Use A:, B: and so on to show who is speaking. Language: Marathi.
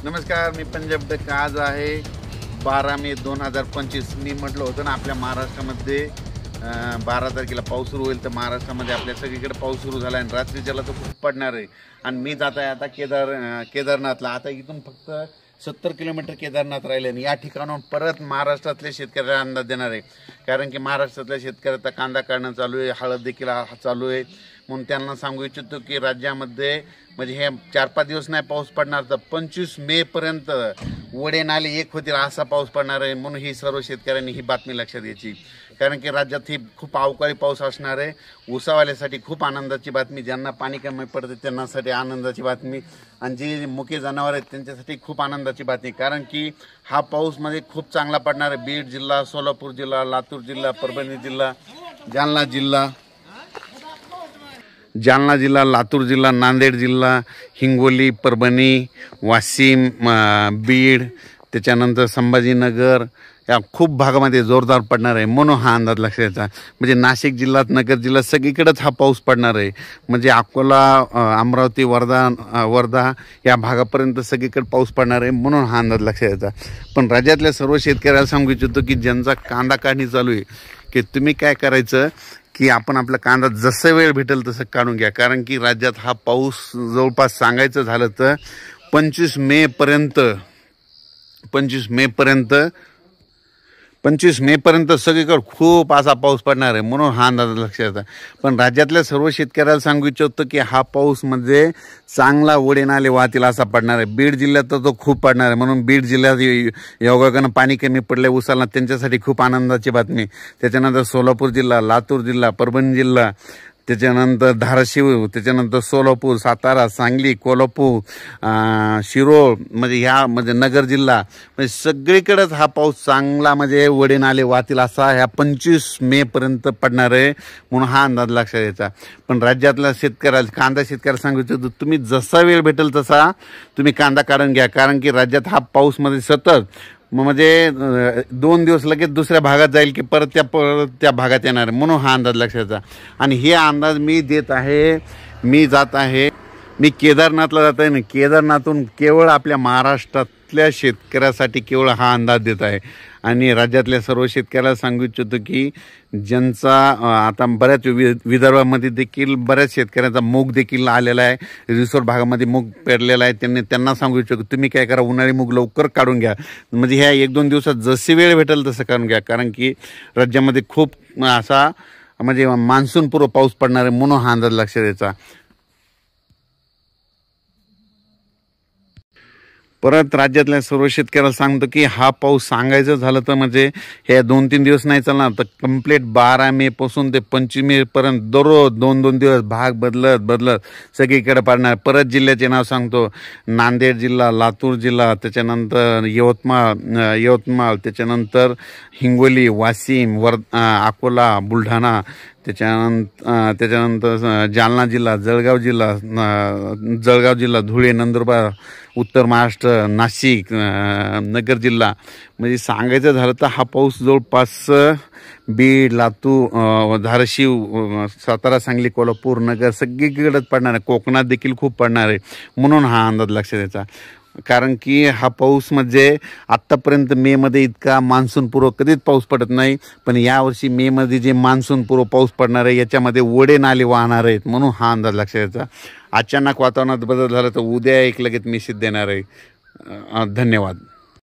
A: नमस्कार, मी पंजाब डक. आज आहे 12 मे 2025. मी म्हटलं होतं ना आपल्या महाराष्ट्रामध्ये 12 तारखेला पाऊस सुरू होईल. तर महाराष्ट्रामध्ये आपल्या सगळीकडे पाऊस सुरू झाला आहे आणि रात्रीच्याला तो खूप पडणार आहे. आणि मी जात आहे आता केदारनाथला. आता इथून फक्त 70 किलोमीटर केदारनाथ राहिले आणि या ठिकाणाहून परत महाराष्ट्रातल्या शेतकऱ्याला अंदाज देणार आहे. कारण की महाराष्ट्रातल्या शेतकऱ्याचा कांदा काढणं चालू आहे, हळद देखील चालू आहे. म्हणून त्यांना सांगू इच्छितो की राज्यामध्ये म्हणजे हे 4-5 दिवस नाही पाऊस पडणार, तर 25 मे पर्यंत वडे नाले एक होतील असा पाऊस पडणार आहे. म्हणून ही सर्व शेतकऱ्यांनी ही बातमी लक्षात घ्यायची. कारण की राज्यात ही खूप अवकाळी पाऊस असणार आहे. ऊसावाल्यासाठी खूप आनंदाची बातमी, ज्यांना पाणी कमी पडते त्यांच्यासाठी आनंदाची बातमी, आणि जी मुके जनावर आहेत त्यांच्यासाठी खूप आनंदाची बातमी. कारण की हा पाऊस मध्ये खूप चांगला पडणार आहे. बीड जिल्हा, सोलापूर जिल्हा, लातूर जिल्हा, परभणी जिल्हा, जालना जिल्हा, लातूर जिल्हा, नांदेड जिल्हा, हिंगोली, परभणी, वाशिम, बीड, त्याच्यानंतर संभाजीनगर या खूप भागामध्ये जोरदार पडणार आहे. म्हणून हा अंदाज लक्षात घ्यायचा. म्हणजे नाशिक जिल्ह्यात, नगर जिल्ह्यात सगळीकडेच हा पाऊस पडणार आहे. म्हणजे अकोला, अमरावती, वर्धा या भागापर्यंत सगळीकडे पाऊस पडणार आहे. म्हणून हा अंदाज लक्षात घ्यायचा. पण राज्यातल्या सर्व शेतकऱ्याला सांगू इच्छितो की ज्यांचा कांदा काढणी चालू आहे की तुम्ही काय करायचं की आपण आपला कांदा जसं वेळ भेटेल तसं काढून घ्या. कारण की राज्यात हा पाऊस जवळपास सांगायचं झालं तर 25 मे पर्यंत सगळीकडे खूप असा पाऊस पडणार आहे. म्हणून हा अंदाज लक्षात येतात. पण राज्यातल्या सर्व शेतकऱ्याला सांगू इच्छितो की हा पाऊस म्हणजे चांगला वडे नाले वाहतील असा पडणार आहे. बीड जिल्ह्यात तर तो खूप पडणार आहे. म्हणून बीड जिल्ह्यात योगायोगानं पाणी कमी पडले उसाला, त्यांच्यासाठी खूप आनंदाची बातमी. त्याच्यानंतर सोलापूर जिल्हा, लातूर जिल्हा, परभणी जिल्हा, त्याच्यानंतर धाराशिव, त्याच्यानंतर सोलापूर, सातारा, सांगली, कोल्हापूर, शिरोळ, म्हणजे नगर जिल्हा, म्हणजे सगळीकडेच हा पाऊस चांगला म्हणजे वडे नाले वाहतील असा ह्या 25 मे पर्यंत पडणार आहे. म्हणून हा अंदाज लक्षात घ्यायचा. पण राज्यातल्या शेतकऱ्याला, कांदा शेतकऱ्याला सांगू इच्छितो तुम्ही जसा वेळ भेटेल तसा तुम्ही कांदा काढून घ्या. कारण की राज्यात हा पाऊस मध्ये सतत म्हणजे 2 दिवस लगेच दुसऱ्या भागात जाईल की परत त्या भागात येणार. म्हणून हा अंदाज लक्षात. आणि हे अंदाज मी देत आहे. मी केदारनाथला जात आहे ना, केदारनाथून केवळ आपल्या महाराष्ट्रातल्या शेतकऱ्यासाठी केवळ हा अंदाज देत आहे. आणि राज्यातल्या सर्व शेतकऱ्याला सांगू इच्छितो की ज्यांचा आता बऱ्याच विदर्भामध्ये देखील बऱ्याच शेतकऱ्यांचा मूग देखील आलेला आहे, रिसोर्ट भागामध्ये मूग पेरलेला आहे, त्यांना सांगू इच्छितो तुम्ही काय करा, उन्हाळी मूग लवकर काढून घ्या. म्हणजे ह्या 1-2 दिवसात जशी वेळ भेटेल तसं काढून घ्या. कारण की राज्यामध्ये खूप असा म्हणजे मान्सूनपूर्व पाऊस पडणार आहे. म्हणून हा अंदाज लक्षात द्यायचा. परत राज्यातल्या सर्व शेतकऱ्याला सांगतो की हा पाऊस सांगायचं झालं तर म्हणजे हे 2-3 दिवस नाही चालणार, तर कंप्लीट 12 मे पासून ते 25 मे पर्यंत दररोज 2-2 दिवस भाग बदलत सगळीकडे पडणार. परत जिल्ह्याचे नाव सांगतो: नांदेड जिल्हा, लातूर जिल्हा, त्याच्यानंतर यवतमाळ, त्याच्यानंतर हिंगोली, वाशिम, अकोला, बुलढाणा, त्याच्यानंतर जालना जिल्हा, जळगाव जिल्हा, धुळे, नंदुरबार, उत्तर महाराष्ट्र, नाशिक, नगर जिल्हा. म्हणजे सांगायचं झालं तर हा पाऊस जवळपास बीड, लातूर, धाराशिव, सातारा, सांगली, कोल्हापूर, नगर सगळीकडेच पडणार आहे. कोकणात देखील खूप पडणार आहे. म्हणून हा अंदाज लक्षात द्यायचा. कारण की हा पाऊस म्हणजे आत्तापर्यंत मेमध्ये इतका मान्सूनपूर्व कधीच पाऊस पडत नाही. पण यावर्षी मेमध्ये जे मान्सूनपूर्व पाऊस पडणार आहे याच्यामध्ये वडे नाले वाहणार आहेत. म्हणून हा अंदाज लक्षात द्यायचा. अचानक वातावरणात बदल झाला तर उद्या लगेच मेसेज देणार आहे. धन्यवाद.